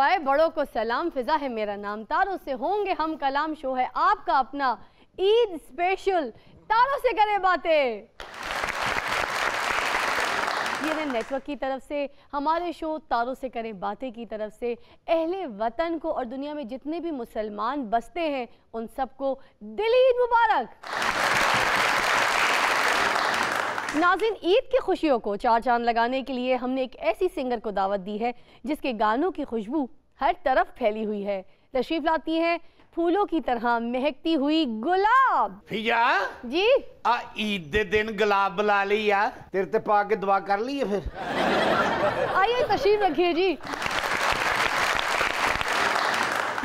दुआएं, बड़ों को सलाम, फिजा है मेरा नाम, तारों से होंगे हम कलाम, शो है आपका अपना ईद स्पेशल, तारों से करें बातें। ये नेटवर्क की तरफ से हमारे शो तारों से करें बातें की तरफ से अहले वतन को और दुनिया में जितने भी मुसलमान बसते हैं उन सबको दिली ईद मुबारक। नाज़रीन, ईद की खुशियों को चार चांद लगाने के लिए हमने एक ऐसी सिंगर को दावत दी है जिसके गानों की खुशबू हर तरफ फैली हुई है। तशरीफ लाती हैं फूलों की तरह महकती हुई गुलाब। फिजा जी आ ईद दे दिन गुलाब बुला ली यार, तेरे ते पा के दुआ कर ली है फिर। आइए तशरीफ रखिए जी।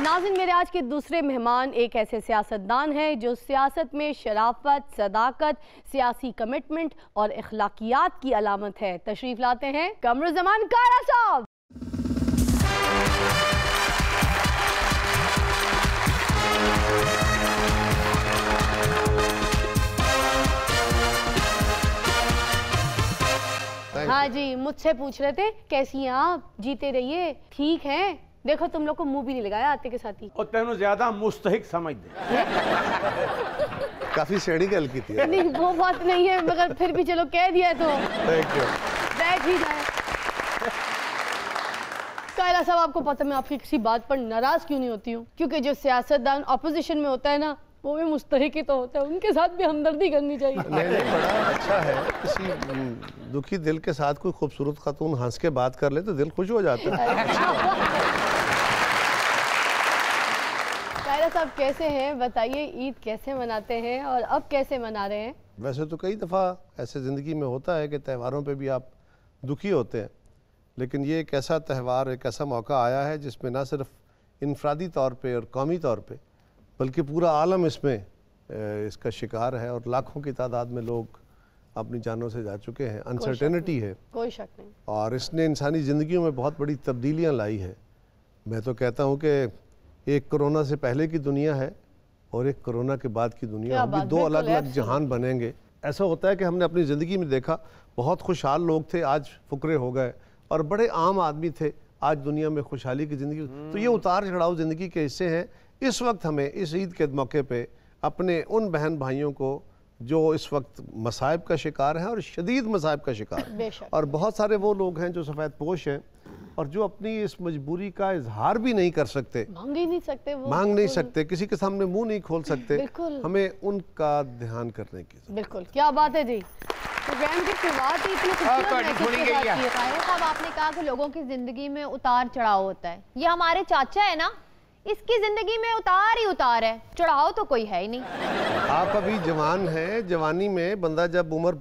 नाज़रीन, मेरे आज के दूसरे मेहमान एक ऐसे सियासतदान हैं जो सियासत में शराफत, सदाकत, सियासी कमिटमेंट और अखलाकियात की अलामत है। तशरीफ लाते हैं कमरुज़्ज़मान कारा साहब। हाँ जी, मुझसे पूछ रहे थे कैसी हैं आप, जीते रहिए, ठीक हैं। देखो तुम लोग को मुंह भी नहीं लगाया आते के साथ ही। और तेनू ज्यादा मुस्तहिक समझ दे। काफी श्रेणी गल की थी। नहीं वो बात नहीं है, मगर फिर भी चलो कह दिया तो बैठ ही जाए। कायरा साहब, आपको पता मैं आपकी किसी बात पर नाराज क्यों नहीं होती हूँ? क्योंकि जो सियासतदान अपोजिशन में होता है ना, वो भी मुस्तहिक ही तो होता है, उनके साथ भी हमदर्दी करनी चाहिए। नहीं, बड़ा अच्छा है, किसी दुखी दिल के साथ कोई खूबसूरत खातून हंस के बात कर ले तो दिल खुश हो जाता है। कायरा साहब कैसे हैं, बताइए, ईद कैसे मनाते हैं और अब कैसे मना रहे हैं? वैसे तो कई दफ़ा ऐसे ज़िंदगी में होता है कि त्योहारों पे भी आप दुखी होते हैं, लेकिन ये एक ऐसा त्यौहार, एक ऐसा मौका आया है जिसमें ना सिर्फ इनफरादी तौर पे और कौमी तौर पे बल्कि पूरा आलम इसमें इसका शिकार है और लाखों की तादाद में लोग अपनी जानों से जा चुके हैं। अनसर्टेनिटी है, कोई शक नहीं, और इसने इंसानी ज़िंदगियों में बहुत बड़ी तब्दीलियाँ लाई है। मैं तो कहता हूँ कि एक कोरोना से पहले की दुनिया है और एक कोरोना के बाद की दुनिया होगी, दो अलग अलग जहान बनेंगे। ऐसा होता है कि हमने अपनी ज़िंदगी में देखा, बहुत खुशहाल लोग थे आज फुकरे हो गए, और बड़े आम आदमी थे आज दुनिया में खुशहाली की ज़िंदगी। तो ये उतार चढ़ाव ज़िंदगी के हिस्से हैं। इस वक्त हमें इस ईद के मौके पे अपने उन बहन भाइयों को जो इस वक्त मसाइब का शिकार हैं और शदीद मसाइब का शिकार, और बहुत सारे वो लोग हैं जो सफ़ेद पोश हैं और जो अपनी इस मजबूरी का इजहार भी नहीं कर सकते, मांग ही नहीं सकते, वो मांग नहीं सकते, किसी के सामने मुंह नहीं खोल सकते, हमें उनका ध्यान करने की। बिल्कुल, क्या बात है जी। प्रोग्राम की शुरुआत ही इतनी खूबसूरत है। साहब, आपने कहा कि लोगों की जिंदगी में उतार चढ़ाव होता है। ये हमारे चाचा है ना, इसकी जिंदगी में उतार ही उतार है, चढ़ाव तो कोई है ही नहीं। आप अभी जवान हैं, जवानी में बंदा जब उम्र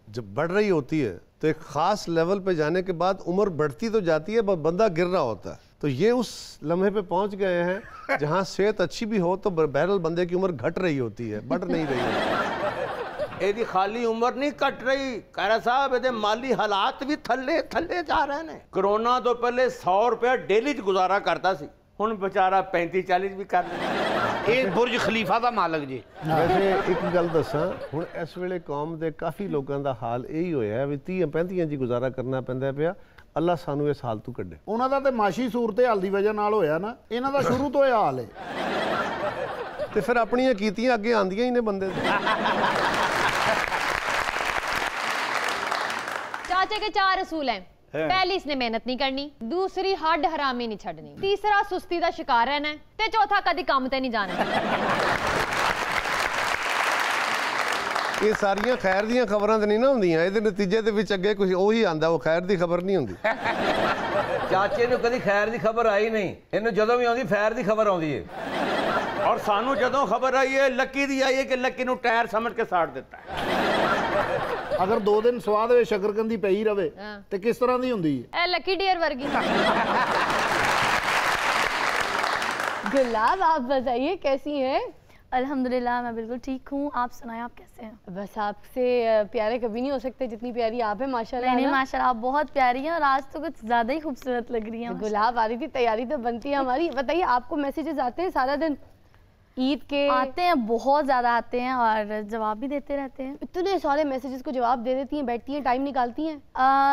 जब बढ़ रही होती है तो एक ख़ास लेवल पे जाने के बाद उम्र बढ़ती तो जाती है, बंदा गिर रहा होता है। तो ये उस लम्हे पे पहुंच गए हैं जहां सेहत अच्छी भी हो तो बहरहाल बंदे की उम्र घट रही होती है, बढ़ नहीं रही है। एदी खाली उम्र नहीं कट रही कायरा साहब, एदे माली हालात भी थल्ले थल्ले जा रहे हैं। कोरोना तो पहले 100 रुपया डेली गुजारा करता सी, हुण बेचारा 35-40 भी कर ले। बुर्ज खलीफा का मालक जी। वैसे एक गल दसा, हुण इस वेले कौम दे काफ़ी लोगों का हाल यही होया है भी 30-35 जी गुजारा करना पैंदा पिया। अल्लाह सानू इस हाल तू कड्डे। उन्हां दा ते माशी सूरत हाल दी वजह नाल होया ना, इन्हां दा शुरू तो यह हाल है। ते फिर अपनियां कीतियां अगे आंदियां ही ने बंदे। चाचे के 4 असूल हैं। पहली, इसने मेहनत नहीं करनी, दूसरी हड हरामी नहीं छड़नी, तीसरा सुस्ती का शिकार रहना है, ते चौथा कदी काम ते नहीं जाना। ये सारियां खैर दी खबरां तो नहीं ना होंदियां, इहदे नतीजे दे विच अगे कुछ ओही आंदा, वो खैर दी खबर नहीं होंदी। चाचे नूं कदी खैर दी खबर आई नहीं, इन्हूं जदों भी आउंदी फैर दी खबर आउंदी है। और सानू जदों खबर आई है लक्की दी आई है कि लक्की नूं टायर समझ के साड़ दिता है। अगर 2 दिन स्वाद वे शकरकंदी पई रवे ते किस तरह दी हुंदी है? ए लकी डियर वर्गी। गुलाब, आप बताइए कैसी हैं? अल्हम्दुलिल्लाह मैं बिल्कुल ठीक हूँ, आप सुनाएं आप कैसे हैं? बस आपसे प्यारे कभी नहीं हो सकते जितनी प्यारी आप हैं माशाल्लाह। नहीं माशाल्लाह आप बहुत प्यारी हैं और आज तो कुछ ज़्यादा ही खूबसूरत लग रही हैं। गुलाब आ रही थी, तैयारी तो बनती है हमारी। बताइए, आपको मैसेजेस आते हैं सारा दिन? ईद के आते हैं, बहुत ज़्यादा आते हैं और जवाब भी देते रहते हैं। इतने सारे मैसेजेस को जवाब दे देती हैं, बैठती हैं, टाइम निकालती हैं?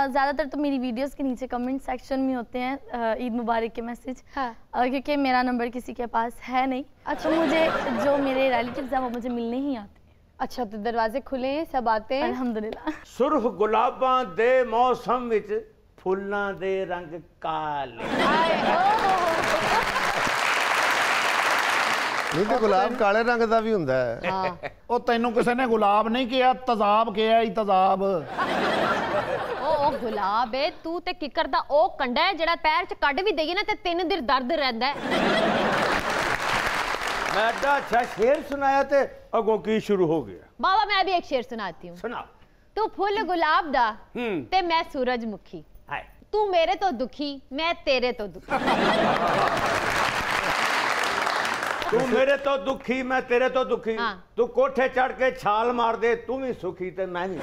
ज़्यादातर तो मेरी वीडियोस के नीचे कमेंट सेक्शन में होते हैं ईद मुबारक के मैसेज। हाँ। क्योंकि मेरा नंबर किसी के पास है नहीं। अच्छा, मुझे जो मेरे रिलेटिव्स हैं वो मुझे मिलने ही आते हैं। अच्छा, तो दरवाजे खुले हैं, सब आते हैं? अल्हम्दुलिल्लाह। सुर्ख गुलाबां दे मौसम विच फुल्लां दे रंग काले। नहीं तो गुलाब काले रंग का भी हुंदा है। हाँ। ਉਹ ਤੈਨੂੰ ਕਿਸੇ ਨੇ ਗੁਲਾਬ ਨਹੀਂ ਕਿਹਾ, ਤਜ਼ਾਬ ਕਿਹਾ ਹੀ, ਤਜ਼ਾਬ। ਉਹ ਗੁਲਾਬ ਏ, ਤੂੰ ਤੇ ਕਿੱਕਰ ਦਾ ਉਹ ਕੰਡਾ ਹੈ ਜਿਹੜਾ ਪੈਰ 'ਚ ਕੱਢ ਵੀ ਦੇਈਏ ਨਾ ਤੇ 3 ਦਿਨ ਦਰਦ ਰਹਿੰਦਾ ਹੈ। मैं एडा अच्छा शेर सुनाया थे, अगों की शुरू हो गया। बाबा मैं भी एक शेर सुनाती हूँ। सुना। तू फुल गुलाब दा ते मैं सूरजमुखी, हाय। तू मेरे तो दुखी मैं तेरे तो दुखी। तू मेरे तो दुखी मैं तेरे तो दुखी। हाँ। तू कोठे चढ़ के छाल मार दे, तू भी सुखी ते मैं भी।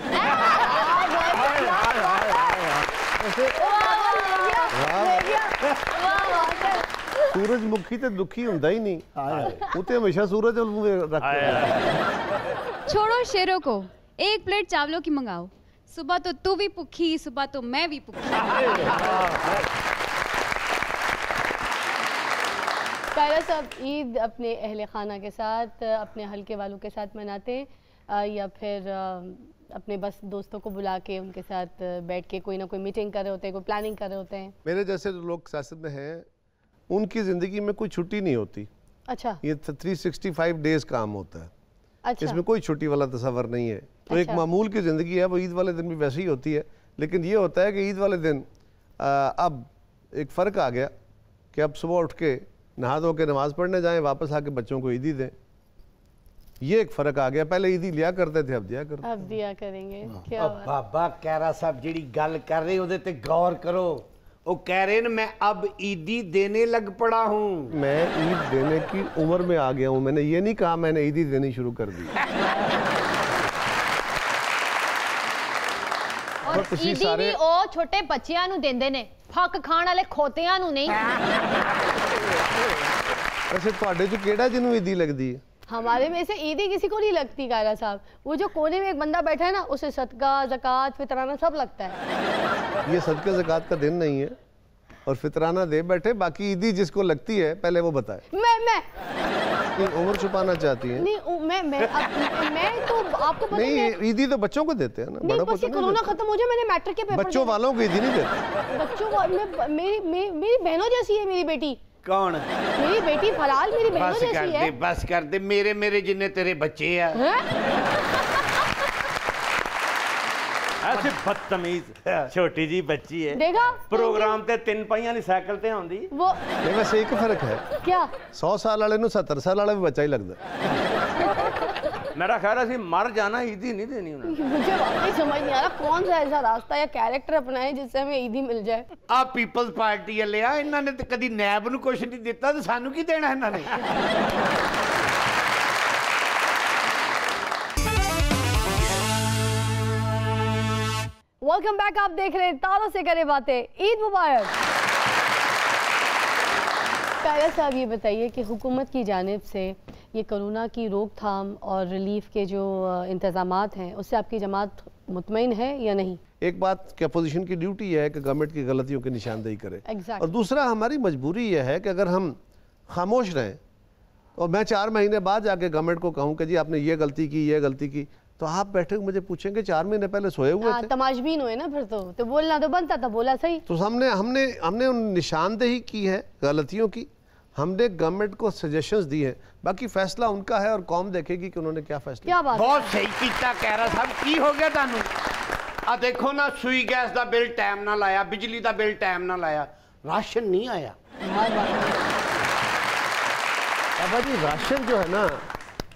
सूरजमुखी ते दुखी हुंदा ही नहीं, वो तो हमेशा सूरज रख के। छोड़ो शेरों को, एक प्लेट चावलों की मंगाओ। सुबह तो तू भी भूखी, सुबह तो मैं भी भूखी। कायरा साहब, ईद अपने अहले खाना के साथ, अपने हल्के वालों के साथ मनाते हैं या फिर अपने बस दोस्तों को बुला के उनके साथ बैठ के कोई ना कोई मीटिंग कर रहे होते हैं, कोई प्लानिंग कर रहे होते हैं? मेरे जैसे जो लोग सियासत में हैं उनकी ज़िंदगी में कोई छुट्टी नहीं होती। अच्छा। ये 365 डेज काम होता है। अच्छा। इसमें कोई छुट्टी वाला तस्वर नहीं है। तो एक मामूल की ज़िंदगी है, वो ईद वाले दिन भी वैसे ही होती है। लेकिन ये होता है कि ईद वाले दिन अब एक फ़र्क आ गया कि अब सुबह उठ के नहा धो के नमाज़ पढ़ने जाएं, वापस आके बच्चों को ईदी दें। ये एक फ़र्क आ गया। पहले ईदी लिया करते थे, अब दिया करते। अब दिया करेंगे। क्या बात। बाबा कैरा साहब जी गल कर रहे ਉਹਦੇ ਤੇ गौर करो। वो कह रहे हैं मैं अब ईदी देने लग पड़ा हूँ। मैं ईद देने की उम्र में आ गया हूँ। मैंने ये नहीं कहा मैंने ईदी देनी शुरू कर दी। और ईदी भी ਉਹ ਛੋਟੇ ਬੱਚਿਆਂ ਨੂੰ ਦਿੰਦੇ ਨੇ, ਫੱਕ ਖਾਣ ਵਾਲੇ ਖੋਤਿਆਂ ਨੂੰ नहीं। वैसे ਤੁਹਾਡੇ ਚ ਕਿਹੜਾ ਜਿਹਨੂੰ ਈਦੀ लगती है? हमारे में से ईदी किसी को नहीं लगती कायरा साहब। वो जो कोने में एक बंदा बैठा है ना, उसे सदका ज़कात फितराना सब लगता है। ये सदका ज़कात का दिन नहीं है और फितराना दे बैठे। बाकी ईदी जिसको लगती है पहले वो बताए। मैं उम्र छुपाना चाहती है? नहीं, मैं तो आपको पता नहीं, ईदी तो बच्चों को देते हैं ना। नहीं, बस ये कोरोना खत्म हो जाए, मैंने मैट्रिक के पेपर बच्चों वालों को ईदी नहीं देते। बच्चों को मेरी बहनों जैसी है मेरी बेटी। कौन? मेरी बेटी फलाल मेरी बहनों बस जैसी कर है। दे, बस कर दे। मेरे जिन्ने तेरे बच्चे हैं। ऐसी बदतमीज छोटी जी बच्ची है। देखा प्रोग्राम ते 3 पहियां वाली साइकिल ते आउंदी। वो वैसे एक फर्क है, क्या 100 साल वाले ਨੂੰ 70 साल वाला भी बच्चा ही लगता। मेरा ख्याल है मर जाना, ईदी नहीं देनी उन्हें। मुझे वाकई समझ नहीं आ रहा कौन सा ऐसा रास्ता या कैरेक्टर अपनाए जिससे हमें ईदी मिल जाए। आ पीपल्स पार्टी वाले आ, इन्हां ने ते कदी नैब ਨੂੰ ਕੁਝ ਨਹੀਂ ਦਿੱਤਾ ਤੇ ਸਾਨੂੰ ਕੀ ਦੇਣਾ ਇਹਨਾਂ ਨੇ। Welcome back. आप देख रहे हैं तारों से करें बातें। ईद मुबारक। कायरा साहब, ये बताइए कि हुकूमत की जानिब से ये कोरोना की रोकथाम और रिलीफ के जो इंतज़ामात हैं उससे आपकी जमात मुतमईन है या नहीं? एक बात कि अपोजिशन की ड्यूटी है कि गवर्नमेंट की गलतियों की निशानदेही करे। Exactly. और दूसरा हमारी मजबूरी यह है कि अगर हम खामोश रहें और मैं 4 महीने बाद जाके गवर्नमेंट को कहूँ कि जी आपने ये गलती की, ये गलती की, तो आप बैठे मुझे पूछेंगे 4 महीने पहले सोए हुए थे। तमाशबीन हुए ना फिर तो बोलना तो बनता था, बोला सही। तो हमने निशानदेही की है गलतियों की, हमने गवर्नमेंट को सजेशंस दी है, बाकी फैसला उनका है और कौम देखेगी कि उन्होंने क्या फैसला। क्या बात। बहुत सही कीता कैरा साहब। की हो गया थानू? आ देखो ना, सुई गैस का बिल टाइम ना लाया, बिजली का बिल टाइम ना लाया, राशन नहीं आया। बाबा जी, राशन जो है ना,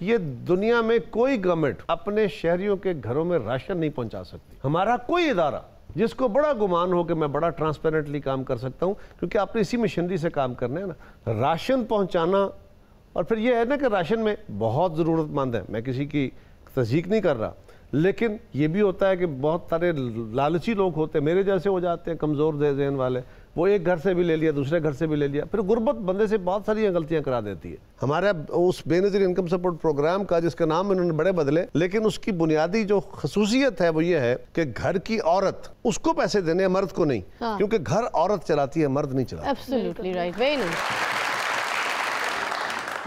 ये दुनिया में कोई गवर्नमेंट अपने शहरियों के घरों में राशन नहीं पहुंचा सकती। हमारा कोई इदारा जिसको बड़ा गुमान हो कि मैं बड़ा ट्रांसपेरेंटली काम कर सकता हूं, क्योंकि आपने इसी मशीनरी से काम करना है ना, राशन पहुंचाना। और फिर ये है ना कि राशन में बहुत ज़रूरतमंद है, मैं किसी की तस्दीक नहीं कर रहा, लेकिन ये भी होता है कि बहुत सारे लालची लोग होते हैं, मेरे जैसे हो जाते हैं, कमज़ोर ज़हन वाले, वो एक घर से भी ले लिया, दूसरे घर से भी ले लिया। फिर गुर्बत बंदे से बहुत सारी गलतियां करा देती है। हमारे उस बेनज़ीर इनकम सपोर्ट प्रोग्राम का, जिसका नाम इन्होंने बड़े बदले, लेकिन उसकी बुनियादी जो खसूसियत है वो ये है कि घर की औरत, उसको पैसे देने हैं, मर्द को नहीं। क्योंकि घर औरत चलाती है, मर्द नहीं चलाता। Absolutely right, very nice.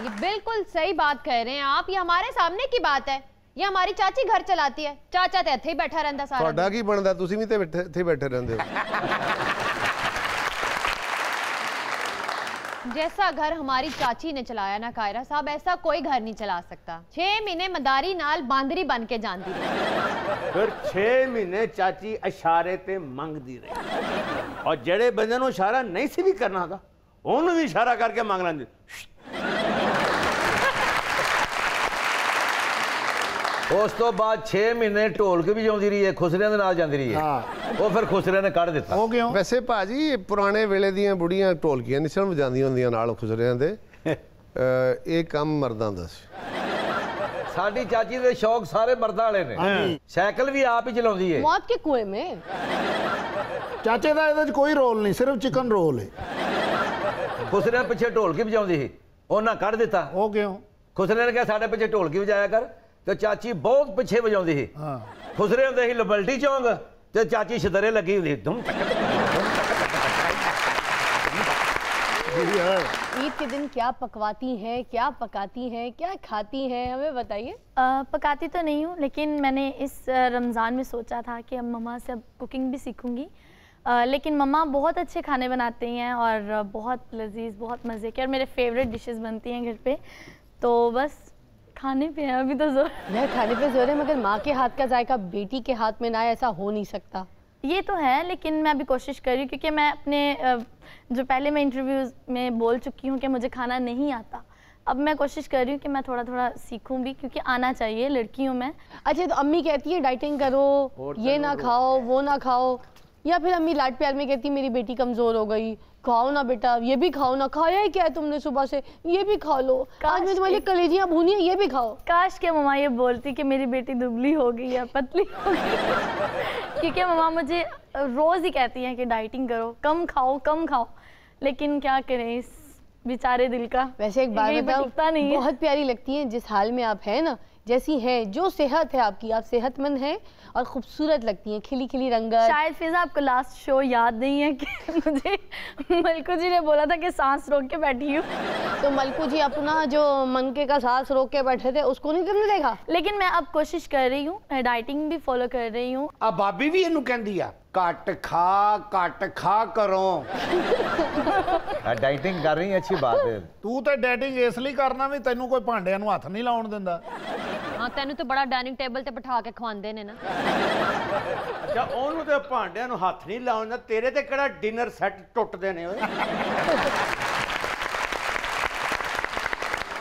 ये बिल्कुल सही बात कह रहे हैं आप। ये हमारे सामने की बात है। ये हमारी चाची घर चलाती है, चाचा ते इत्थे ही बैठा रहंदा सारा ਤੁਹਾਡਾ ਕੀ ਬਣਦਾ, ਤੁਸੀਂ ਵੀ ਤੇ ਇੱਥੇ ਬੈਠੇ ਰਹਿੰਦੇ ਹੋ। जैसा घर हमारी चाची ने चलाया ना कायरा साहब, ऐसा कोई घर नहीं चला सकता। 6 महीने मदारी नाल बांदरी बन के जाती रही। फिर 6 महीने चाची इशारे ते मंगदी रही, और जेड़े बंदे नूं इशारा नहीं सी भी करना था उन्होंने भी इशारा करके मांग लेंदी। उस तो बाद 6 महीने ढोलक भी जाती रही है, खुसरियां दे नाल जाती रही है। वो फिर खुसरियां ने कढ़ दिता। ਉਹ ਕਿਉਂ? ਵੈਸੇ ਭਾਜੀ ਪੁਰਾਣੇ ਵੇਲੇ ਦੀਆਂ ਬੁੜੀਆਂ ਢੋਲਕੀਆਂ ਨਹੀਂ ਸਨ ਵਜਾਉਂਦੀਆਂ ਹੁੰਦੀਆਂ ਨਾਲ ਖੁਸਰਿਆਂ ਦੇ। ਇਹ ਕੰਮ ਮਰਦਾਂ ਦਾ ਸੀ। साडी चाची दे शौक सारे मर्दां वाले ने। साइकिल भी आप ही चलाउंदी है। मौत के कुएं में ਚਾਚੇ ਦਾ ਇਹਦੇ 'ਚ ਕੋਈ ਰੋਲ ਨਹੀਂ, ਸਿਰਫ ਚਿਕਨ ਰੋਲ ਹੈ। खुसरियां पिछे ढोलकी बजाउंदी ਸੀ, ਉਹਨਾਂ ਕੱਢ ਦਿੱਤਾ। ਉਹ ਕਿਉਂ? खुसरियां ने कहा साडे पिछे ढोलकी बजाया कर, ਤੇ ਚਾਚੀ ਬਹੁਤ ਪਿੱਛੇ ਵਜਾਉਂਦੀ ਸੀ। ਹਾਂ, ਖੁਸਰੇ ਹੁੰਦੇ ਸੀ ਲਬਲਟੀ ਚੌਂਕ, ਤੇ ਚਾਚੀ ਛਦਰੇ ਲੱਗੀ ਹੁੰਦੀ ਧੁਮ ईद के दिन क्या पकवाती हैं, क्या पकाती हैं, क्या खाती हैं, हमें बताइए। पकाती तो नहीं हूँ, लेकिन मैंने इस रमज़ान में सोचा था कि अब मम्मा से अब कुकिंग भी सीखूंगी। लेकिन मम्मा बहुत अच्छे खाने बनाती हैं और बहुत लजीज, बहुत मज़े के, और मेरे फेवरेट डिशेस बनती हैं घर पे। तो बस खाने पे है अभी तो जोर। मैं खाने पे जोर है, मगर माँ के हाथ का जायका बेटी के हाथ में ना आए, ऐसा हो नहीं सकता। ये तो है, लेकिन मैं अभी कोशिश कर रही हूँ, क्योंकि मैं अपने जो पहले मैं इंटरव्यूज़ में बोल चुकी हूँ कि मुझे खाना नहीं आता। अब मैं कोशिश कर रही हूँ कि मैं थोड़ा थोड़ा सीखूं भी, क्योंकि आना चाहिए, लड़की हूँ मैं। अच्छा, तो अम्मी कहती है डाइटिंग करो, ये ना खाओ, वो ना खाओ, या फिर अम्मी लाड प्यार में कहती मेरी बेटी कमज़ोर हो गई, खाओ ना बेटा, ये भी खाओ ना, खाया ही क्या है तुमने सुबह से, ये भी खा लो, आज मैं तुम्हारे लिए कलेजियाँ भूनी है, ये भी खाओ। काश के मम्मा ये बोलती कि मेरी बेटी दुबली हो गई या पतली हो गई। क्योंकि मम्मा मुझे रोज़ ही कहती हैं कि डाइटिंग करो, कम खाओ, लेकिन क्या करें इस बेचारे दिल का। वैसे एक बात बताऊं, नहीं है। बहुत प्यारी लगती हैं जिस हाल में आप हैं ना, जैसी हैं, जो सेहत है आपकी, आप सेहतमंद हैं और खूबसूरत लगती हैं, खिली खिली रंगत। शायद फिजा आपको लास्ट शो याद नहीं है कि मुझे मलकू जी ने बोला था कि सांस रोक के बैठी हूँ। तो मलकू जी अपना जो मनके का सांस रोक के बैठे थे उसको नहीं तुमने देखा? लेकिन मैं अब कोशिश कर रही हूँ, डाइटिंग भी फॉलो कर रही हूँ। आ भाभी भी इनू कहंदी आ घट खा करो। डाइटिंग कर रही है, अच्छी बात है। ਤੂੰ ਤੇ ਡੈਟਿੰਗ ਇਸ ਲਈ ਕਰਨਾ ਵੀ ਤੈਨੂੰ ਕੋਈ ਭਾਂਡਿਆਂ ਨੂੰ ਹੱਥ ਨਹੀਂ ਲਾਉਣ ਦਿੰਦਾ। हाँ, तेनू तो बड़ा डाइनिंग टेबल ते बिठा के खवांदे ने ना। अच्छा, ਉਹਨੂੰ ਤੇ ਭਾਂਡਿਆਂ ਨੂੰ ਹੱਥ ਨਹੀਂ ਲਾਉਣਾ, ਤੇਰੇ ਤੇ ਕਿਹੜਾ ਡਿਨਰ ਸੈੱਟ ਟੁੱਟਦੇ ਨੇ ਓਏ।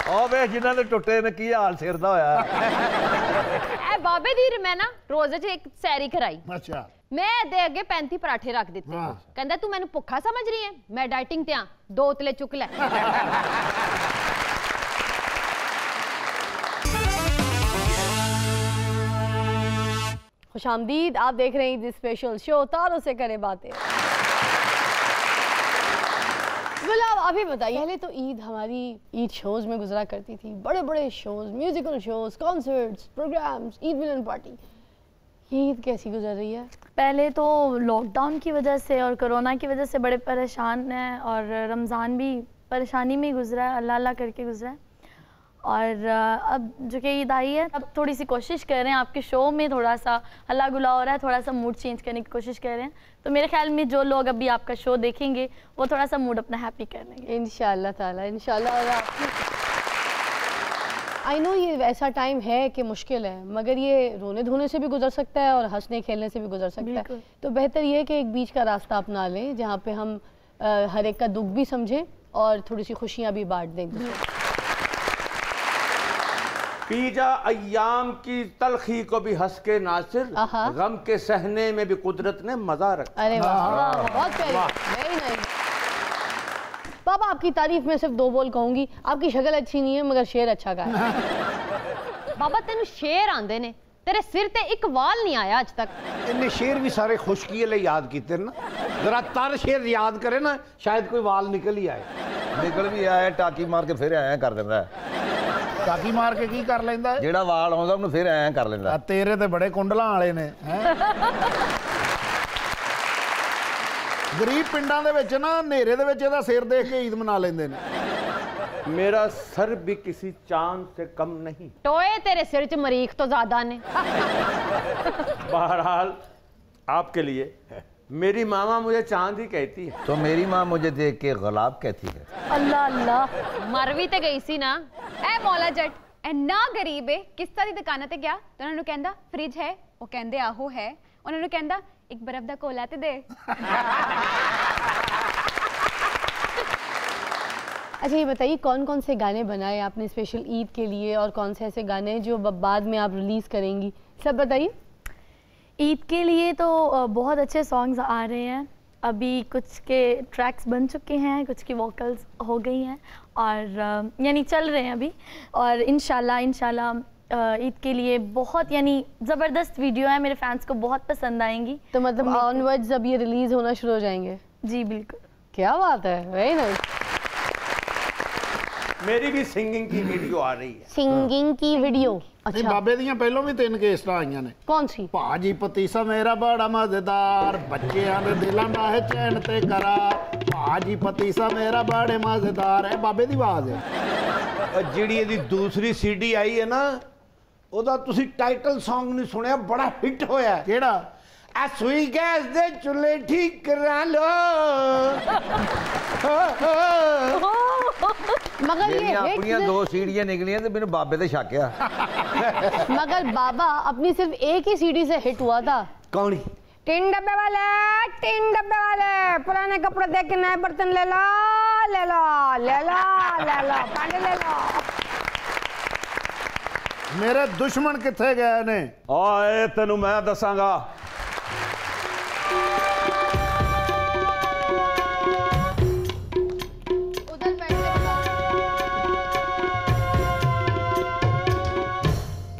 ਉਹ ਵੇਖ ਜਿਨ੍ਹਾਂ ਦੇ ਟੁੱਟੇ ਨੇ ਕੀ ਹਾਲ ਸਿਰ ਦਾ ਹੋਇਆ। ए बाबे दी मैं ना रोजे च एक सैरी कराई। ਅੱਛਾ, मैं दे अगे 35 पराठे रख दिते। कहंदा तू मैनू भुखा समझ रही है, मैं डाइटिंग ते आ, 2 उतले चुक ले। खुशामदीद, आप देख रहे हैं ईद स्पेशल शो तारों से करें बातें। गुलाब, अभी बताइए, पहले तो ईद हमारी ईद शोज़ में गुजरा करती थी, बड़े बड़े shows, musical shows, concerts, programs, Eid मिलन पार्टी। ये ईद कैसी गुजर रही है? पहले तो लॉकडाउन की वजह से और कोरोना की वजह से बड़े परेशान हैं, और रमज़ान भी परेशानी में गुजरा है, अल्लाह अल्लाह करके गुजरा है। और अब जो कि ईद आई है, अब थोड़ी सी कोशिश कर रहे हैं, आपके शो में थोड़ा सा हल्ला गुला हो रहा है, थोड़ा सा मूड चेंज करने की कोशिश कर रहे हैं। तो मेरे ख्याल में जो लोग अभी आपका शो देखेंगे वो थोड़ा सा मूड अपना हैप्पी कर लेंगे इंशाअल्लाह ताला, इंशाअल्लाह। और आई नो ये ऐसा टाइम है कि मुश्किल है, मगर ये रोने धोने से भी गुजर सकता है और हंसने खेलने से भी गुजर सकता है। तो बेहतर ये है कि एक बीच का रास्ता अपना लें, जहाँ पे हम हर एक का दुख भी समझें और थोड़ी सी खुशियाँ भी बांट दें। पीजा अय्याम की तलखी को भी हंस के नासिर, गम के सहने में भी कुदरत ने मजा रखा। अरे वाह, बहुत प्यारी, वेरी नाइस। पापा, आपकी तारीफ में सिर्फ 2 बोल कहूंगी, आपकी शक्ल अच्छी नहीं है मगर शेर अच्छा गाया। बाबा तेनू शेर आंदे ने, तेरे सिर ते एक वाल नहीं आया आज तक। इन्ने शेर भी सारे खुशकी लिए याद किए ना, जरा तर शेर याद करे ना, शायद कोई वाल निकल ही आए। निकल भी आया, टाकी मार के फिर ऐ कर देंदा है। टाकी मार के की कर लेंदा है? जेड़ा वाल आउंदा उन्हें फिर ऐ कर लेंदा। तेरे ते बड़े कुंडलां वाले ने हैं। गरीब पिंडां दे विच ना नेरे दे विच इहदा सिर देख के ईद मना लेंदे ने। मेरा सर भी किसी चांद से कम नहीं। टोए तेरे सिर च मरीख तो ज्यादा ने। बहरहाल आपके लिए मेरी मामा मुझे चांद ही कहती है। तो मेरी माँ मुझे देख के गुलाब कहती है। अल्लाह अल्लाह, मर भी ते गई सी ना। ए मौला जट ए ना गरीबे किस तरह दी दुकान ते गया तो उन्होंने कहंदा फ्रिज है, वो कहंदे आहो है, उन्होंने कहंदा एक बर्फ दा कोला ते दे। अच्छा ये बताइए कौन कौन से गाने बनाए आपने स्पेशल ईद के लिए और कौन से ऐसे गाने हैं जो बाद में आप रिलीज़ करेंगी, सब बताइए। ईद के लिए तो बहुत अच्छे सॉन्ग्स आ रहे हैं, अभी कुछ के ट्रैक्स बन चुके हैं, कुछ की वोकल्स हो गई हैं और यानी चल रहे हैं अभी। और इंशाल्लाह ईद के लिए बहुत यानी ज़बरदस्त वीडियो है, मेरे फैंस को बहुत पसंद आएंगी। तो मतलब ऑनवर्ड्स अब ये रिलीज़ होना शुरू हो जाएंगे? जी बिल्कुल। क्या बात है, वेरी नाइस। मेरी भी सिंगिंग की वीडियो आ रही है। सिंगिंग की वीडियो? अच्छा। बाबे दियां पहलों भी 3 केसटां आईयां ने। कौन सी? भाजी पतीसा मेरा बड़ा मजेदार, बच्चियां दे दिलां दा है चैन ते करार, भाजी पतीसा मेरा बड़े मजेदार है, बाबे दी आवाज है। जिहड़ी इहदी दूसरी सीडी आई है ना, ओदा तुसी टाइटल सॉन्ग नहीं सुनिया, बड़ा हिट होया। केड़ा? आ सुई गैस दे चुल्हे ठीक करा लो। मगर ये अपनी 2 सीढ़ियां निकलियां तो मैंने बाबे ते शक आ। मगर बाबा अपनी सिर्फ एक ही सीडी से हिट हुआ था। कौन? 3 डब्बे वाले पुराने कपड़े देख के नए बर्तन ले लो पानी ले लो। मेरे दुश्मन किथे गए ने? आए तेनू मैं दसांगा।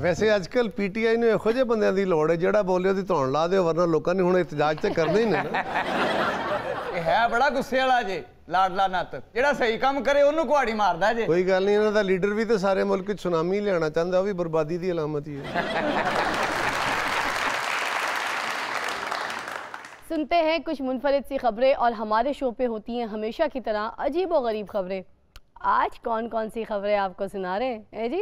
वैसे आजकल पीटीआई ਨੂੰ ਇਹੋ ਜਿਹੇ ਬੰਦਿਆਂ ਦੀ ਲੋੜ ਹੈ ਜਿਹੜਾ ਬੋਲੇ ਉਹਦੀ ਧੌਣ ਲਾ ਦਿਓ, ਵਰਨਾ ਲੋਕਾਂ ਨੇ ਹੁਣ ਇਤਜਾਜ ਤੇ ਕਰਨਾ ਹੀ ਨਹੀਂ ਨਾ। ਇਹ ਹੈ ਬੜਾ ਗੁੱਸੇ ਵਾਲਾ ਜੇ ਲਾਡਲਾ ਨੱਤ, ਜਿਹੜਾ ਸਹੀ ਕੰਮ ਕਰੇ ਉਹਨੂੰ ਕੁਹਾੜੀ ਮਾਰਦਾ ਜੇ। ਕੋਈ ਗੱਲ ਨਹੀਂ, ਇਹਨਾਂ ਦਾ ਲੀਡਰ ਵੀ ਤੇ ਸਾਰੇ ਮੁਲਕ 'ਚ ਸੁਨਾਮੀ ਲਿਆਉਣਾ ਚਾਹੁੰਦਾ, ਉਹ ਵੀ ਬਰਬਾਦੀ ਦੀ ਅਲਾਮਤ ਹੀ ਹੈ। सुनते हैं कुछ मुनफरिद सी खबरें और हमारे शो पे होती हैं हमेशा की तरह अजीब और गरीब खबरें। आज कौन कौन सी खबरें आपको सुना रहे हैं जी?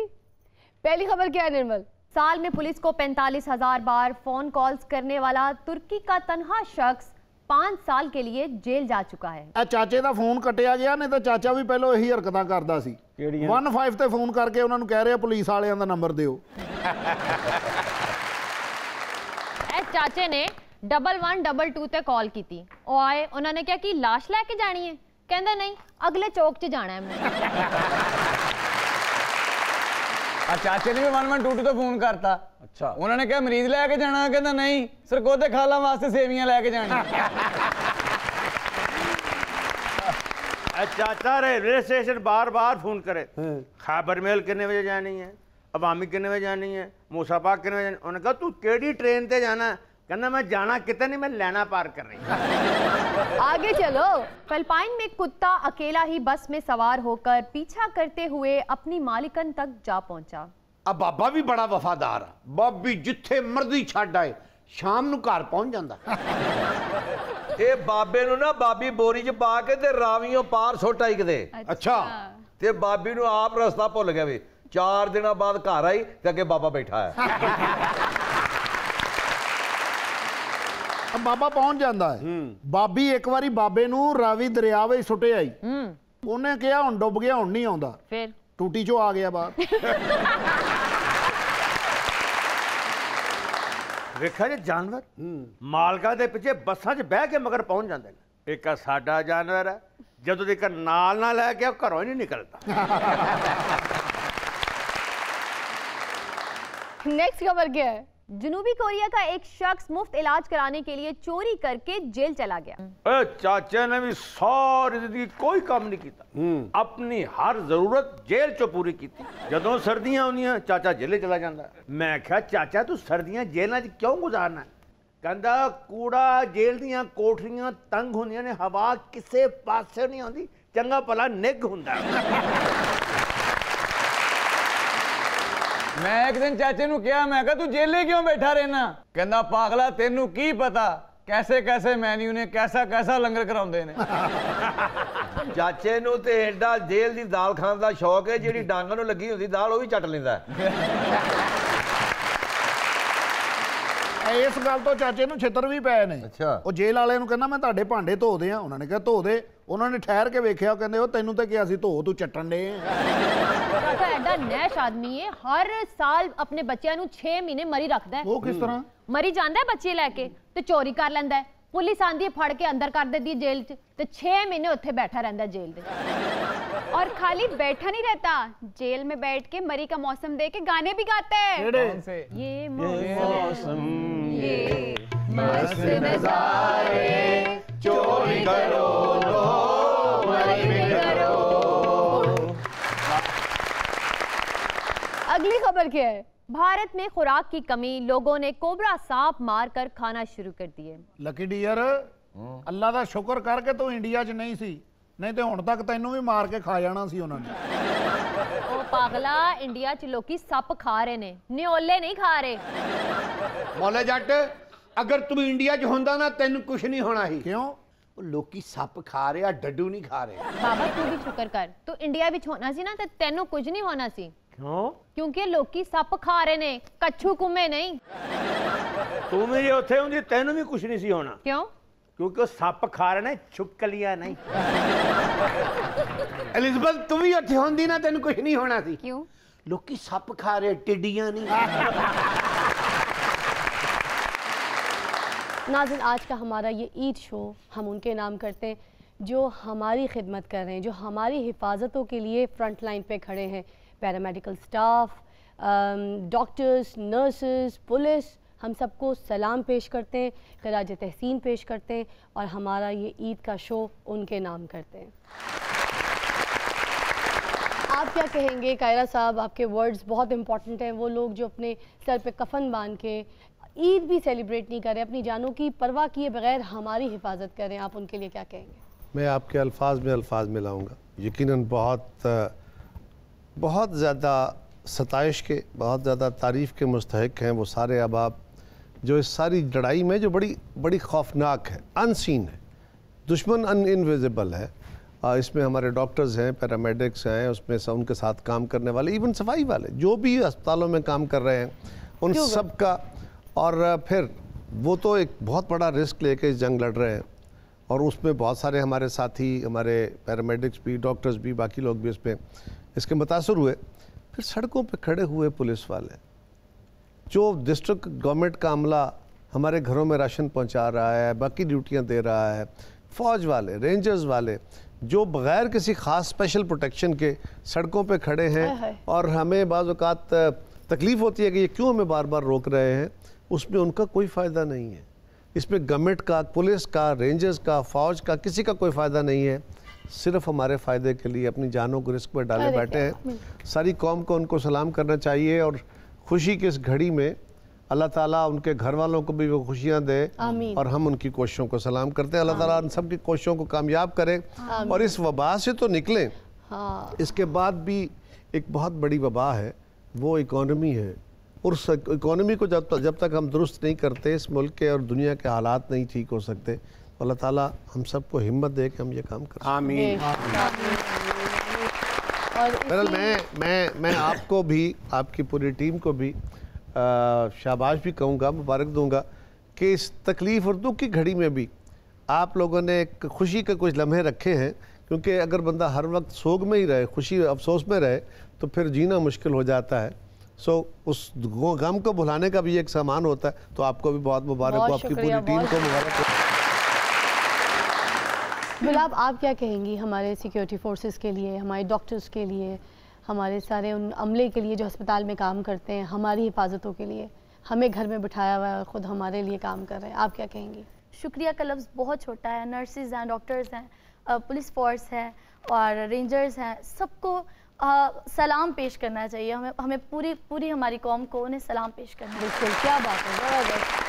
पहली खबर क्या है निर्मल? साल में पुलिस को 45,000 बार फोन कॉल्स करने वाला तुर्की का तन्हा शख्स 5 साल के लिए जेल जा चुका है। आ चाचे दा फोन कटिया गया, नहीं तो चाचा भी पहले यही हरकतां करदा सी। 15 ते फोन करके उन्होंने कह रहे पुलिस वालियां दा नंबर दिओ। चाचे ने 1122 ते कॉल की थी, वो आए, उन्होंने क्या कि लाश लेके जानी है, कहंदा नहीं अगले चौक च जाना है मैं। चाचे ने भी 1122 तो फोन करता। अच्छा। उन्होंने कहा मरीज लेके जाना, कहंदा नहीं सरकोते खाला वास्ते सेवियां लेके जानी। चाचा रेलवे स्टेशन बार बार फोन करे, खैबर मेल कितने बजे जानी है, अवामी कितने बजे जानी है, मूसा पाक कितने बजे जानी। उन्होंने कहा तू केड़ी ट्रेन ते जाना है? कहना मैं जाना कितने नहीं, मैं लेना पार कर रही। आगे चलो। फिलिपाइन में कुत्ता अकेला ही बस में सवार होकर पीछा करते हुए अपनी मालिकन तक जा पहुंचा। अब बाबा भी बड़ा वफादार है, बाबी जिथे मर्जी छड़ आए शाम नू घर पहुंच जाता। ये बाबे नू ना बाबी बोरी च पा के ते रावियों पार सुट आई किते। अच्छा। ते बाबी नू आप रास्ता भुल गया वे, 4 दिन बाद घर आई ते अगे बाबा बैठा है। अब बाबा पहुंच जाता है। बाबी एक बारी बाबे नू रावी दरिया विच सुटे आई, उन्हें कहा हुण डुब गया, हुण नहीं आउंदा, फिर टूटी चो आ गया बाहर। वेखा जे जानवर मालका दे पिछे बसां च बह के मगर पहुंच जाते हैं। एक साडा जानवर है, जदों तक नाल ना लैके घरों ही नहीं निकलता। नेक्स्ट खबर क्या है? जनूबी कोरिया का एक शख्स मुफ्त इलाज कराने के लिए चोरी करके जेल चला गया। चाचा ने भी सारी जिंदगी कोई काम नहीं किया, अपनी हर जरूरत जेल चो पूरी की। जदों सर्दियां होंदियां चाचा जेले चला जाता। मैं क्या चाचा तू सर्दियां जेल च क्यों गुजारना? कहंदा कूड़ा जेल दियां कोठरियां तंग होंदियां ने, हवा किसे पासे नहीं आती, चंगा भला निग हुंदा। मैं एक दिन चाचे नू कहा, मैं कहा तू जेले क्यों बैठा रहना? कहंदा पागला तेनू की पता कैसे कैसे मेन्यू ने कैसा कैसा लंगर कराउंदे ने। चाचे नू ते एडा जेल दी दाल खाण दा शौक है, जेड़ी डांगां नू लगी हुंदी दाल ਉਹ ਵੀ ਚੱਟ ਲੈਂਦਾ। ਇਸ ਗੱਲ ਤੋਂ ਚਾਚੇ ਨੂੰ ਛਿੱਤਰ ਵੀ ਪਏ ਨੇ। ਅੱਛਾ। ਉਹ ਜੇਲ੍ਹ ਵਾਲਿਆਂ ਨੂੰ ਕਹਿੰਦਾ ਮੈਂ ਤੁਹਾਡੇ ਭਾਂਡੇ ਧੋ ਦਿਆਂ, ਉਹਨਾਂ ਨੇ ਕਿਹਾ ਧੋ ਦੇ। ਉਹਨਾਂ ਨੇ ਠਹਿਰ ਕੇ ਵੇਖਿਆ, ਕਹਿੰਦੇ ਉਹ ਤੈਨੂੰ ਤੇ ਕਿਹਾ ਸੀ ਧੋ, ਤੂੰ ਚੱਟਣ ਦੇ। ਚਾਚਾ ਐਡਾ ਨੈਸ਼ ਆਦਮੀ ਹੈ, ਹਰ ਸਾਲ ਆਪਣੇ ਬੱਚਿਆਂ ਨੂੰ 6 ਮਹੀਨੇ ਮਰੀ ਰੱਖਦਾ ਹੈ। ਉਹ ਕਿਸ ਤਰ੍ਹਾਂ? ਮਰੀ ਜਾਂਦਾ ਹੈ ਬੱਚੇ ਲੈ ਕੇ ਤੇ ਚੋਰੀ ਕਰ ਲੈਂਦਾ ਹੈ। पुलिस आंदी है फड़ के अंदर कर देती है जेल च, तो 6 महीने उत्थे बैठा रहता है जेल दे। और खाली बैठा नहीं रहता, जेल में बैठ के मरी का मौसम देख के गाने भी गाता है। ये मौसम ये मस्त नजारे, चोरी करो तो मरी भी करो। अगली खबर क्या है? भारत में खुराक की कमी, लोगों ने कोबरा सांप मारकर खाना शुरू कर दिए। ਲੱਕੀ ਡੀਅਰ ਅੱਲਾ ਦਾ ਸ਼ੁਕਰ ਕਰਕੇ ਤੂੰ ਇੰਡੀਆ 'ਚ ਨਹੀਂ ਸੀ, ਨਹੀਂ ਤੇ ਹੁਣ ਤੱਕ ਤੈਨੂੰ ਵੀ ਮਾਰ ਕੇ ਖਾ ਜਾਣਾ ਸੀ ਉਹਨਾਂ ਨੇ। ओ पागला, इंडिया च लोकी सप खा रहे ने, न्योले नहीं खा रहे। ਮੌਲੇ ਜੱਟ ਅਗਰ ਤੂੰ ਇੰਡੀਆ 'ਚ ਹੁੰਦਾ ਨਾ ਤੈਨੂੰ ਕੁਝ ਨਹੀਂ ਹੋਣਾ ਸੀ। ਕਿਉਂ? ਉਹ ਲੋਕੀ ਸੱਪ ਖਾ ਰਹੇ ਆ, ਡੱਡੂ ਨਹੀਂ ਖਾ ਰਹੇ। बाबा तू भी शुक्र कर, तू इंडिया विच होना सी ना ते तेनू कुछ नहीं होना सी। क्यों? क्योंकि लोकी सप खा रहे ने, कच्छू कुमे नहीं। तू भी जे उत्थे हुंदी तैनू भी कुछ नहीं सी होना। क्यों? क्योंकि सप खा रहे ने, छुपकलियां नहीं। ਐਲਿਜ਼ਬeth ਤੂੰ ਵੀ ਉੱਥੇ ਹੁੰਦੀ ਨਾ ਤੈਨੂੰ ਕੁਝ ਨਹੀਂ ਹੋਣਾ ਸੀ। क्यों? ਲੋਕੀ ਸੱਪ ਖਾ ਰਹੇ, ਟਿੱਡੀਆਂ ਨਹੀਂ। नाज़िन, आज का हमारा ये ईद शो हम उनके नाम करते हैं जो हमारी खिदमत कर रहे हैं, जो हमारी हिफाजतों के लिए फ्रंट लाइन पे खड़े हैं। Paramedical staff, doctors, nurses, police, हम सबको सलाम पेश करते हैं, खराज तहसीन पेश करते हैं और हमारा ये ईद का शो उनके नाम करते हैं। आप क्या कहेंगे कायरा साहब? आपके वर्ड्स बहुत इंपॉर्टेंट हैं। वो लोग जो अपने सर पे कफन बांध के ईद भी सेलिब्रेट नहीं करें, अपनी जानों की परवाह किए बगैर हमारी हिफाजत करें, आप उनके लिए क्या कहेंगे? मैं आपके अल्फाज में लाऊंगा। यकीनन बहुत ज़्यादा सताइश के, बहुत ज़्यादा तारीफ़ के मुस्तहिक हैं वो सारे अहबाब जो इस सारी लड़ाई में जो बड़ी खौफनाक है, अनसीन है, दुश्मन इनविजिबल है। इसमें हमारे डॉक्टर्स हैं, पैरामेडिक्स हैं, उसमें सब उनके साथ काम करने वाले, इवन सफाई वाले जो भी अस्पतालों में काम कर रहे हैं, उन सब का। और फिर वो तो एक बहुत बड़ा रिस्क लेके इस जंग लड़ रहे हैं और उसमें बहुत सारे हमारे साथी, हमारे पैरामेडिक्स भी, डॉक्टर्स भी, बाकी लोग भी इसके मुतासर हुए। फिर सड़कों पे खड़े हुए पुलिस वाले, जो डिस्ट्रिक्ट गवर्नमेंट का अमला हमारे घरों में राशन पहुंचा रहा है, बाकी ड्यूटियां दे रहा है, फ़ौज वाले, रेंजर्स वाले जो बग़ैर किसी ख़ास स्पेशल प्रोटेक्शन के सड़कों पे खड़े हैं और हमें बाज़ औक़ात तकलीफ़ होती है कि ये क्यों हमें बार बार रोक रहे हैं, उसमें उनका कोई फ़ायदा नहीं है। इसमें गवर्नमेंट का, पुलिस का, रेंजर्स का, फ़ौज का, किसी का कोई फ़ायदा नहीं है। सिर्फ हमारे फ़ायदे के लिए अपनी जानों को रिस्क में डाले बैठे हैं। सारी कौम को उनको सलाम करना चाहिए और खुशी की इस घड़ी में अल्लाह ताला उनके घर वालों को भी वो खुशियाँ दे और हम उनकी कोशिशों को सलाम करते हैं। अल्लाह ताला उन सब की कोशिशों को कामयाब करे और इस वबा से तो निकलें। इसके बाद भी एक बहुत बड़ी वबा है, वो इकॉनमी है। और उस इकॉनमी को जब तक हम दुरुस्त नहीं करते, इस मुल्क के और दुनिया के हालात नहीं ठीक हो सकते। तो अल्लाह ताला हम सबको हिम्मत दे कि हम ये काम करें। आमीन। और मैं आपको भी, आपकी पूरी टीम को भी शाबाश भी कहूँगा, मुबारक दूंगा कि इस तकलीफ़ और दुख की घड़ी में भी आप लोगों ने एक खुशी के कुछ लम्हे रखे हैं। क्योंकि अगर बंदा हर वक्त सोग में ही रहे, खुशी अफसोस में रहे, तो फिर जीना मुश्किल हो जाता है। उस गम को भुलाने का भी एक सामान होता है। तो आपको भी बहुत मुबारक हो, आपकी पूरी टीम को मुबारक हो। गुलाब, आप क्या कहेंगी हमारे सिक्योरिटी फोर्सेस के लिए, हमारे डॉक्टर्स के लिए, हमारे सारे उन अमले के लिए जो अस्पताल में काम करते हैं, हमारी हिफाजतों के लिए? हमें घर में बिठाया हुआ है और ख़ुद हमारे लिए काम कर रहे हैं। आप क्या कहेंगी? शुक्रिया का लफ्ज़ बहुत छोटा है। नर्सेज हैं, डॉक्टर्स हैं, पुलिस फोर्स है और रेंजर्स हैं, सबको सलाम पेश करना चाहिए। हमें पूरी हमारी कौम को उन्हें सलाम पेश करना है। बिल्कुल, क्या बात है, ज़बरदस्त।